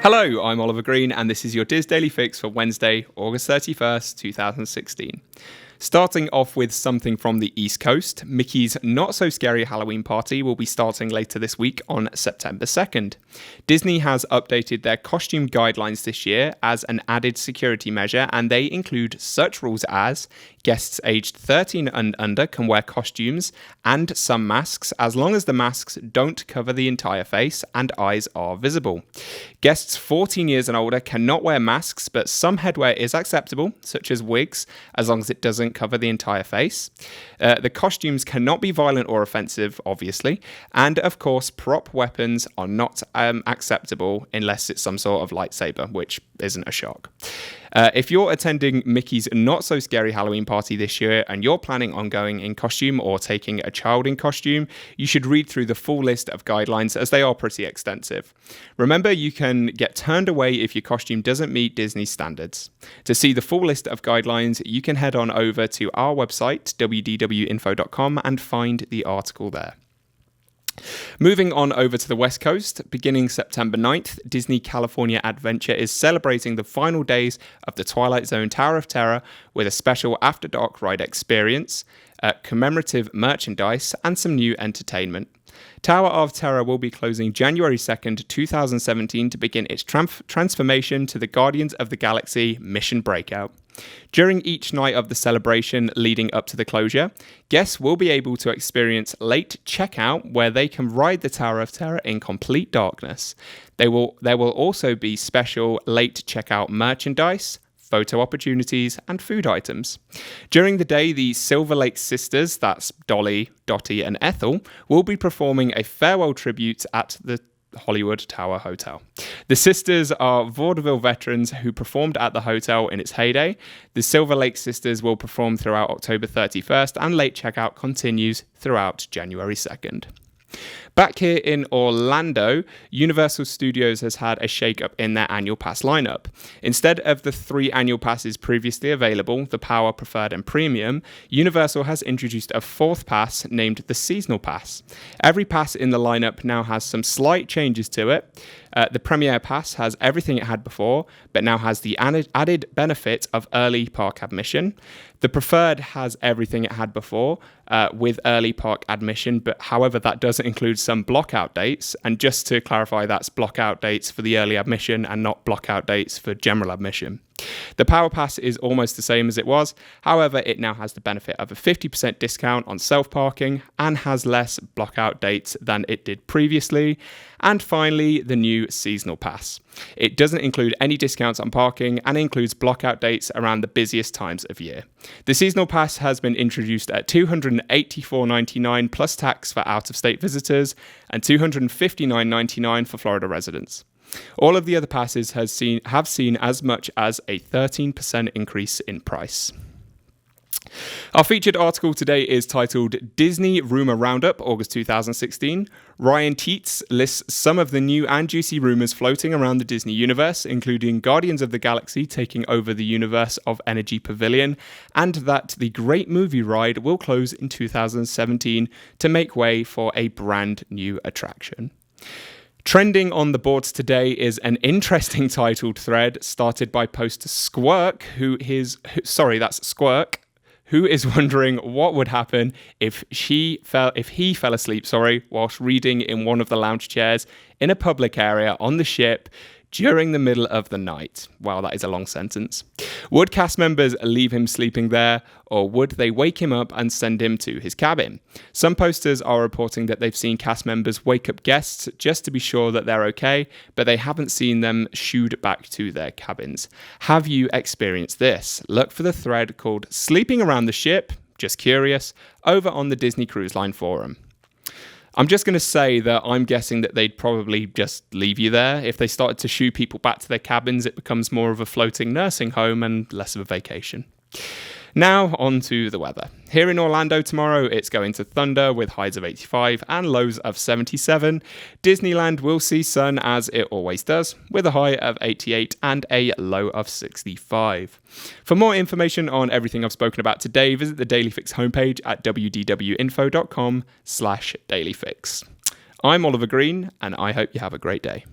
Hello, I'm Oliver Green, and this is your Diz Daily Fix for Wednesday, August 31st, 2016. Starting off with something from the East Coast, Mickey's Not So Scary Halloween Party will be starting later this week on September 2nd. Disney has updated their costume guidelines this year as an added security measure, and they include such rules as guests aged 13 and under can wear costumes and some masks as long as the masks don't cover the entire face and eyes are visible. Guests 14 years and older cannot wear masks, but some headwear is acceptable, such as wigs, as long as it doesn't cover the entire face. The costumes cannot be violent or offensive, obviously, and of course, prop weapons are not acceptable unless it's some sort of lightsaber, which isn't a shock. If you're attending Mickey's Not So Scary Halloween Party this year and you're planning on going in costume or taking a child in costume, you should read through the full list of guidelines as they are pretty extensive. Remember, you can get turned away if your costume doesn't meet Disney standards. To see the full list of guidelines, you can head on over to our website, wdwinfo.com, and find the article there. Moving on over to the West Coast, beginning September 9th, Disney California Adventure is celebrating the final days of the Twilight Zone Tower of Terror with a special After Dark ride experience, commemorative merchandise, and some new entertainment. Tower of Terror will be closing January 2nd, 2017 to begin its transformation to the Guardians of the Galaxy Mission Breakout. During each night of the celebration leading up to the closure, guests will be able to experience late checkout where they can ride the Tower of Terror in complete darkness. There will also be special late checkout merchandise, photo opportunities, and food items. During the day, the Silver Lake sisters, that's Dolly, Dottie, and Ethel, will be performing a farewell tribute at the Hollywood Tower Hotel. The sisters are vaudeville veterans who performed at the hotel in its heyday. The Silver Lake sisters will perform throughout October 31st, and late checkout continues throughout January 2nd. Back here in Orlando, Universal Studios has had a shake-up in their annual pass lineup. Instead of the 3 annual passes previously available, the Power, Preferred, and Premium, Universal has introduced a 4th pass named the Seasonal Pass. Every pass in the lineup now has some slight changes to it. The Premier Pass has everything it had before, but now has the added benefit of early park admission. The Preferred has everything it had before, with early park admission, but however, that doesn't include some block-out dates. And just to clarify, that's block-out dates for the early admission and not block-out dates for general admission. The Power Pass is almost the same as it was, however, it now has the benefit of a 50% discount on self-parking and has less block-out dates than it did previously. And finally, the new Seasonal Pass. It doesn't include any discounts on parking and includes block-out dates around the busiest times of year. The Seasonal Pass has been introduced at $284.99 plus tax for out-of-state visitors and $259.99 for Florida residents. All of the other passes have seen as much as a 13% increase in price. Our featured article today is titled Disney Rumor Roundup, August 2016. Ryan Teets lists some of the new and juicy rumors floating around the Disney universe, including Guardians of the Galaxy taking over the universe of Energy Pavilion, and that the Great Movie Ride will close in 2017 to make way for a brand new attraction. Trending on the boards today is an interesting titled thread started by poster Squirk, who is wondering what would happen if he fell asleep, whilst reading in one of the lounge chairs in a public area on the ship during the middle of the night. Wow, that is a long sentence. Would cast members leave him sleeping there, or would they wake him up and send him to his cabin? Some posters are reporting that they've seen cast members wake up guests just to be sure that they're okay, but they haven't seen them shooed back to their cabins. Have you experienced this? Look for the thread called Sleeping Around the Ship, just curious, over on the Disney Cruise Line forum. I'm just going to say that I'm guessing that they'd probably just leave you there. If they started to shoo people back to their cabins, it becomes more of a floating nursing home and less of a vacation. Now on to the weather. Here in Orlando tomorrow, it's going to thunder with highs of 85 and lows of 77. Disneyland will see sun as it always does, with a high of 88 and a low of 65. For more information on everything I've spoken about today, visit the Daily Fix homepage at wdwinfo.com/dailyfix. I'm Oliver Green, and I hope you have a great day.